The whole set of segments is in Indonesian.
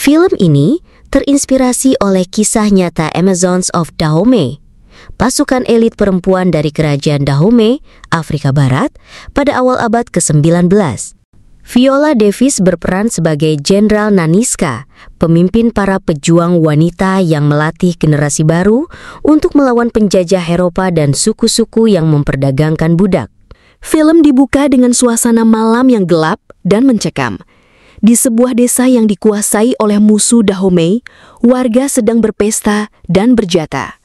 Film ini terinspirasi oleh kisah nyata Amazons of Dahomey, pasukan elit perempuan dari kerajaan Dahomey, Afrika Barat, pada awal abad ke-19. Viola Davis berperan sebagai Jenderal Nanisca, pemimpin para pejuang wanita yang melatih generasi baru untuk melawan penjajah Eropa dan suku-suku yang memperdagangkan budak. Film dibuka dengan suasana malam yang gelap dan mencekam. Di sebuah desa yang dikuasai oleh musuh Dahomey, warga sedang berpesta dan berjata.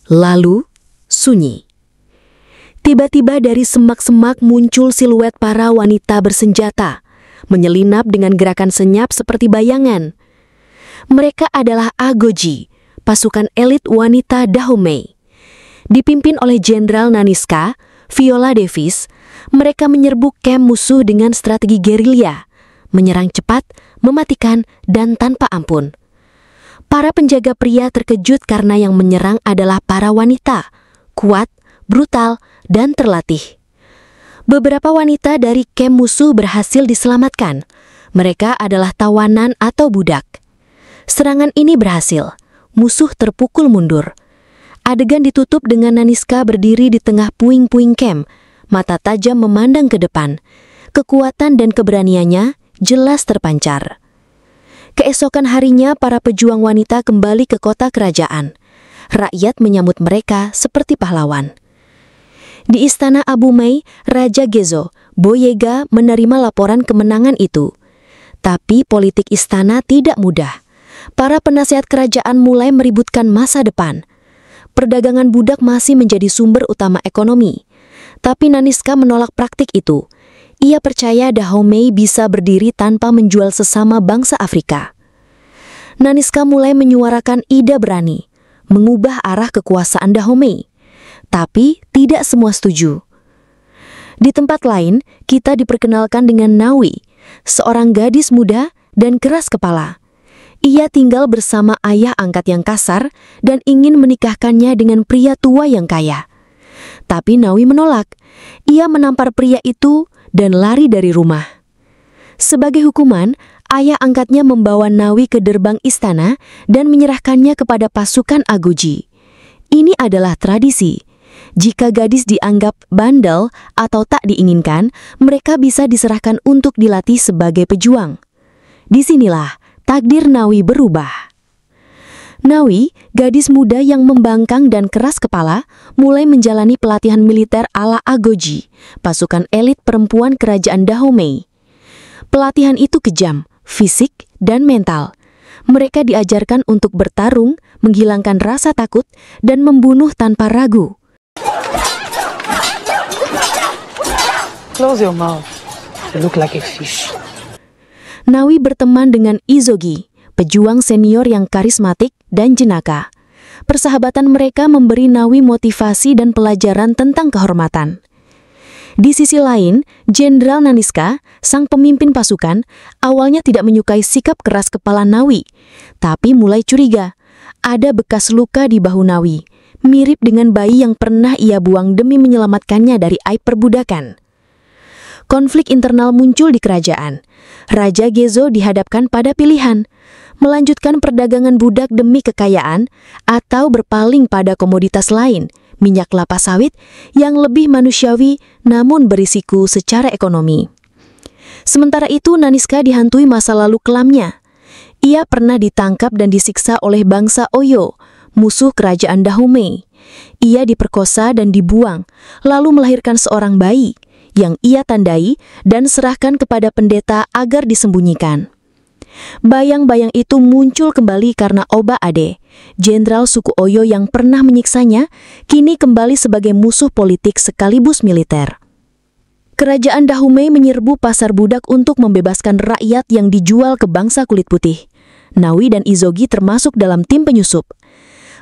Lalu, sunyi. Tiba-tiba dari semak-semak muncul siluet para wanita bersenjata, menyelinap dengan gerakan senyap seperti bayangan. Mereka adalah Agoji, pasukan elit wanita Dahomey. Dipimpin oleh Jenderal Nanisca, Viola Davis, mereka menyerbu kamp musuh dengan strategi gerilya, menyerang cepat, mematikan, dan tanpa ampun. Para penjaga pria terkejut karena yang menyerang adalah para wanita, kuat, brutal, dan terlatih. Beberapa wanita dari kamp musuh berhasil diselamatkan. Mereka adalah tawanan atau budak. Serangan ini berhasil. Musuh terpukul mundur. Adegan ditutup dengan Nanisca berdiri di tengah puing-puing kamp, mata tajam memandang ke depan. Kekuatan dan keberaniannya jelas terpancar. Keesokan harinya, para pejuang wanita kembali ke kota kerajaan. Rakyat menyambut mereka seperti pahlawan. Di istana Abu Mei, Raja Gezo, Boyega menerima laporan kemenangan itu. Tapi politik istana tidak mudah. Para penasihat kerajaan mulai meributkan masa depan. Perdagangan budak masih menjadi sumber utama ekonomi. Tapi Nanisca menolak praktik itu. Ia percaya Dahomey bisa berdiri tanpa menjual sesama bangsa Afrika. Nanisca mulai menyuarakan ide berani, mengubah arah kekuasaan Dahomey. Tapi tidak semua setuju. Di tempat lain, kita diperkenalkan dengan Nawi, seorang gadis muda dan keras kepala. Ia tinggal bersama ayah angkat yang kasar dan ingin menikahkannya dengan pria tua yang kaya. Tapi Nawi menolak. Ia menampar pria itu dan lari dari rumah. Sebagai hukuman, ayah angkatnya membawa Nawi ke gerbang istana dan menyerahkannya kepada pasukan Agoji. Ini adalah tradisi. Jika gadis dianggap bandel atau tak diinginkan, mereka bisa diserahkan untuk dilatih sebagai pejuang. Disinilah takdir Nawi berubah. Nawi, gadis muda yang membangkang dan keras kepala, mulai menjalani pelatihan militer ala Agoji, pasukan elit perempuan kerajaan Dahomey. Pelatihan itu kejam, fisik, dan mental. Mereka diajarkan untuk bertarung, menghilangkan rasa takut, dan membunuh tanpa ragu. Close your mouth. You look like a fish. Nawi berteman dengan Izogi, pejuang senior yang karismatik dan jenaka. Persahabatan mereka memberi Nawi motivasi dan pelajaran tentang kehormatan. Di sisi lain, Jenderal Nanisca, sang pemimpin pasukan, awalnya tidak menyukai sikap keras kepala Nawi, tapi mulai curiga. Ada bekas luka di bahu Nawi, mirip dengan bayi yang pernah ia buang demi menyelamatkannya dari aib perbudakan. Konflik internal muncul di kerajaan. Raja Gezo dihadapkan pada pilihan, melanjutkan perdagangan budak demi kekayaan atau berpaling pada komoditas lain, minyak kelapa sawit yang lebih manusiawi namun berisiko secara ekonomi. Sementara itu, Nanisca dihantui masa lalu kelamnya. Ia pernah ditangkap dan disiksa oleh bangsa Oyo, musuh kerajaan Dahomey. Ia diperkosa dan dibuang, lalu melahirkan seorang bayi yang ia tandai dan serahkan kepada pendeta agar disembunyikan. Bayang-bayang itu muncul kembali karena Oba Ade, jenderal suku Oyo yang pernah menyiksanya, kini kembali sebagai musuh politik sekaligus militer. Kerajaan Dahomey menyerbu pasar budak untuk membebaskan rakyat yang dijual ke bangsa kulit putih. Nawi dan Izogi termasuk dalam tim penyusup.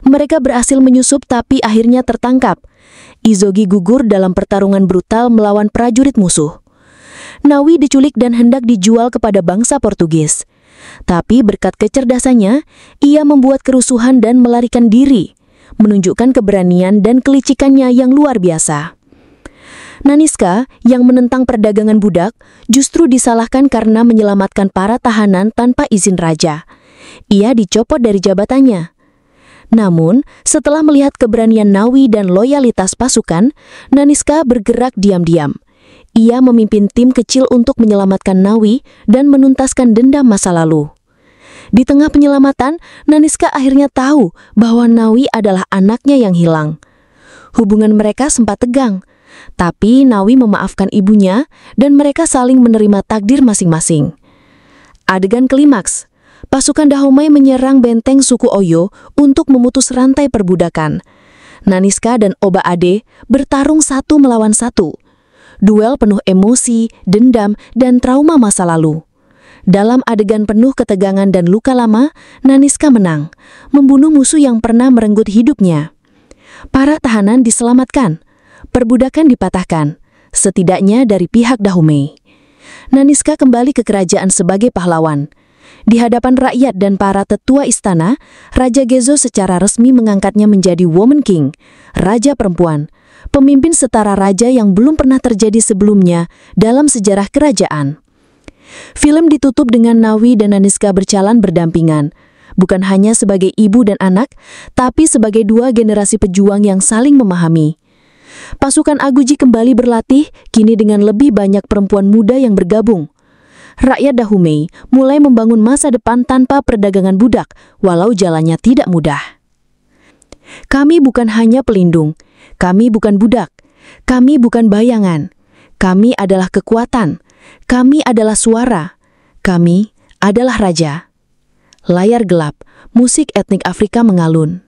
Mereka berhasil menyusup tapi akhirnya tertangkap. Izogi gugur dalam pertarungan brutal melawan prajurit musuh. Nawi diculik dan hendak dijual kepada bangsa Portugis. Tapi berkat kecerdasannya, ia membuat kerusuhan dan melarikan diri. menunjukkan keberanian dan kelicikannya yang luar biasa. Naniska, yang menentang perdagangan budak, justru disalahkan karena menyelamatkan para tahanan tanpa izin raja. Ia dicopot dari jabatannya. Namun, setelah melihat keberanian Nawi dan loyalitas pasukan, Naniska bergerak diam-diam. Ia memimpin tim kecil untuk menyelamatkan Nawi dan menuntaskan dendam masa lalu. Di tengah penyelamatan, Naniska akhirnya tahu bahwa Nawi adalah anaknya yang hilang. Hubungan mereka sempat tegang, tapi Nawi memaafkan ibunya dan mereka saling menerima takdir masing-masing. Adegan klimaks, pasukan Dahomey menyerang benteng suku Oyo untuk memutus rantai perbudakan. Naniska dan Oba Ade bertarung satu melawan satu. Duel penuh emosi, dendam, dan trauma masa lalu. Dalam adegan penuh ketegangan dan luka lama, Naniska menang, membunuh musuh yang pernah merenggut hidupnya. Para tahanan diselamatkan, perbudakan dipatahkan, setidaknya dari pihak Dahomey. Naniska kembali ke kerajaan sebagai pahlawan. Di hadapan rakyat dan para tetua istana, Raja Gezo secara resmi mengangkatnya menjadi Woman King, Raja Perempuan, pemimpin setara raja yang belum pernah terjadi sebelumnya dalam sejarah kerajaan. Film ditutup dengan Nawi dan Naniska berjalan berdampingan, bukan hanya sebagai ibu dan anak, tapi sebagai dua generasi pejuang yang saling memahami. Pasukan Aguji kembali berlatih, kini dengan lebih banyak perempuan muda yang bergabung. Rakyat Dahomey mulai membangun masa depan tanpa perdagangan budak, walau jalannya tidak mudah. Kami bukan hanya pelindung, kami bukan budak, kami bukan bayangan, kami adalah kekuatan. Kami adalah suara, kami adalah raja. Layar gelap, musik etnik Afrika mengalun.